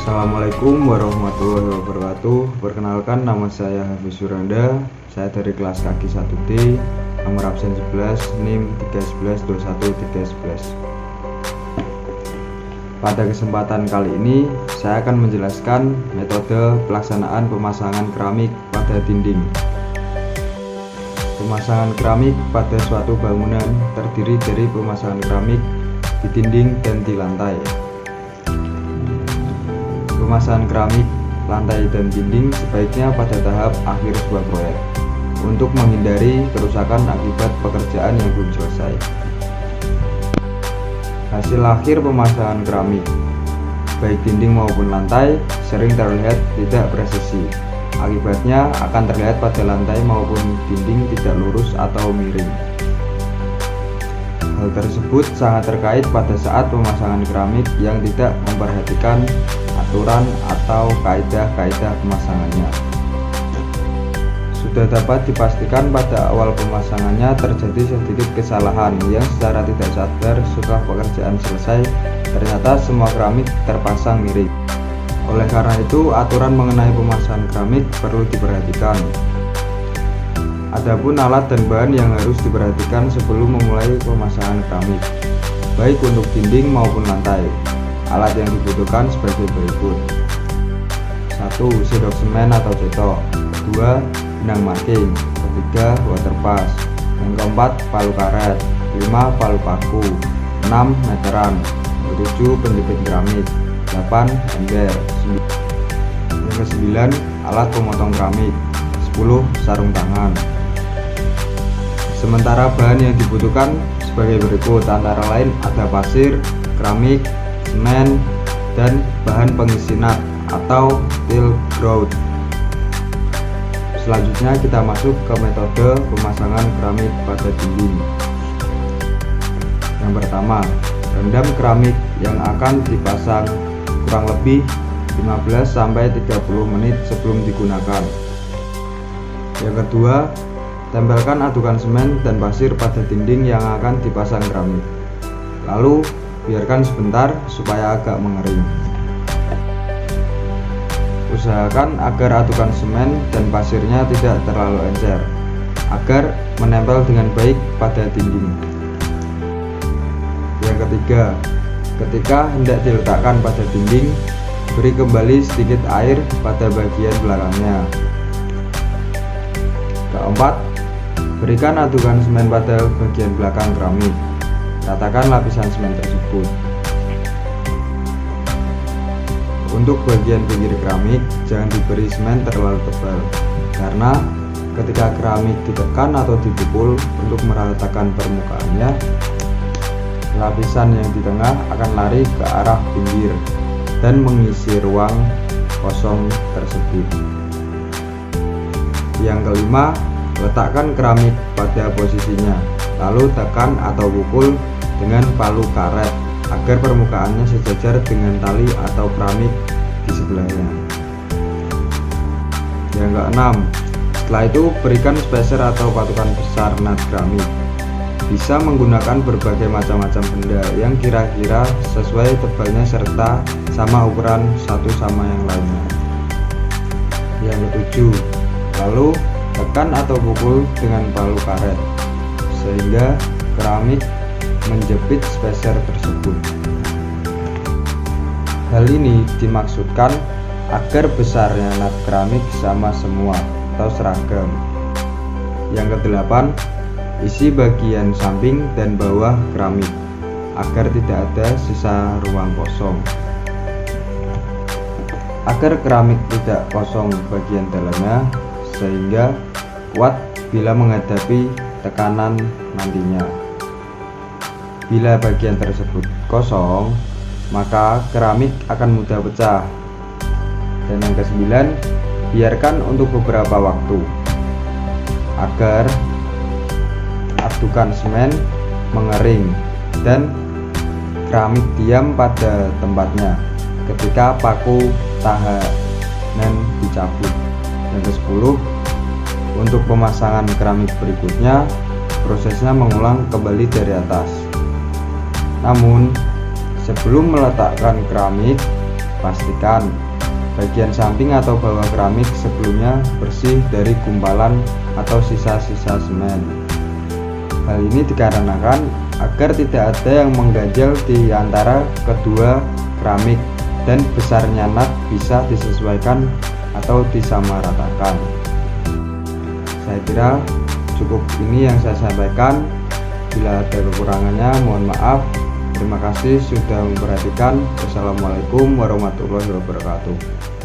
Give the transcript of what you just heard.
Assalamualaikum warahmatullahi wabarakatuh. Perkenalkan, nama saya Hafiz Suranda. Saya dari kelas KG 1D, nomor absen 11, NIM 31121 Pada kesempatan kali ini, saya akan menjelaskan metode pelaksanaan pemasangan keramik pada dinding. Pemasangan keramik pada suatu bangunan terdiri dari pemasangan keramik di dinding dan di lantai. Pemasangan keramik, lantai, dan dinding sebaiknya pada tahap akhir sebuah proyek untuk menghindari kerusakan akibat pekerjaan yang belum selesai. Hasil akhir pemasangan keramik, baik dinding maupun lantai, sering terlihat tidak presisi. Akibatnya akan terlihat pada lantai maupun dinding tidak lurus atau miring. Hal tersebut sangat terkait pada saat pemasangan keramik yang tidak memperhatikan aturan atau kaidah-kaidah pemasangannya. Sudah dapat dipastikan pada awal pemasangannya terjadi sedikit kesalahan yang secara tidak sadar setelah pekerjaan selesai ternyata semua keramik terpasang miring. Oleh karena itu, aturan mengenai pemasangan keramik perlu diperhatikan. Adapun alat dan bahan yang harus diperhatikan sebelum memulai pemasangan keramik, baik untuk dinding maupun lantai. Alat yang dibutuhkan sebagai berikut: 1. Sendok semen atau cetok. 2. Benang marking. 3. Water pass. Yang keempat, palu karet. 5. Palu paku. 6. Meteran. 7. Penjepit keramik. 8. Ember. Yang ke-9, alat pemotong keramik. 10. Sarung tangan. Sementara bahan yang dibutuhkan sebagai berikut, antara lain ada pasir, keramik, semen, dan bahan pengisi nut atau steel grout. Selanjutnya kita masuk ke metode pemasangan keramik pada dinding. Yang pertama, rendam keramik yang akan dipasang kurang lebih 15-30 menit sebelum digunakan. Yang kedua, tempelkan adukan semen dan pasir pada dinding yang akan dipasang keramik. Lalu biarkan sebentar supaya agak mengering. Usahakan agar adukan semen dan pasirnya tidak terlalu encer, agar menempel dengan baik pada dinding. Yang ketiga, ketika hendak diletakkan pada dinding, beri kembali sedikit air pada bagian belakangnya. Keempat, berikan adukan semen pada bagian belakang keramik. Ratakan lapisan semen tersebut. Untuk bagian pinggir keramik, jangan diberi semen terlalu tebal, karena ketika keramik ditekan atau dipukul untuk meratakan permukaannya, lapisan yang di tengah akan lari ke arah pinggir dan mengisi ruang kosong tersebut. Yang kelima, letakkan keramik pada posisinya, lalu tekan atau pukul dengan palu karet agar permukaannya sejajar dengan tali atau keramik di sebelahnya. Yang keenam, setelah itu berikan spacer atau patukan besar nut keramik. Bisa menggunakan berbagai macam-macam benda yang kira-kira sesuai tebalnya serta sama ukuran satu sama yang lainnya. Yang ketujuh, lalu tekan atau pukul dengan palu karet sehingga keramik menjepit spacer tersebut. Hal ini dimaksudkan agar besarnya nut keramik sama semua atau seragam. Yang kedelapan, isi bagian samping dan bawah keramik agar tidak ada sisa ruang kosong. Agar keramik tidak kosong bagian dalamnya sehingga kuat bila menghadapi tekanan nantinya. Bila bagian tersebut kosong, maka keramik akan mudah pecah. Dan yang ke-9, biarkan untuk beberapa waktu agar adukan semen mengering dan keramik diam pada tempatnya ketika paku tahanan dicabut. Yang ke-10, untuk pemasangan keramik berikutnya, prosesnya mengulang kembali dari atas. Namun, sebelum meletakkan keramik Pastikan bagian samping atau bawah keramik sebelumnya bersih dari gumpalan atau sisa-sisa semen. Hal ini dikarenakan agar tidak ada yang mengganjal di antara kedua keramik dan besarnya nut bisa disesuaikan atau disamaratakan. Saya kira cukup ini yang saya sampaikan. Bila ada kekurangannya mohon maaf. Terima kasih sudah memperhatikan. Wassalamualaikum warahmatullahi wabarakatuh.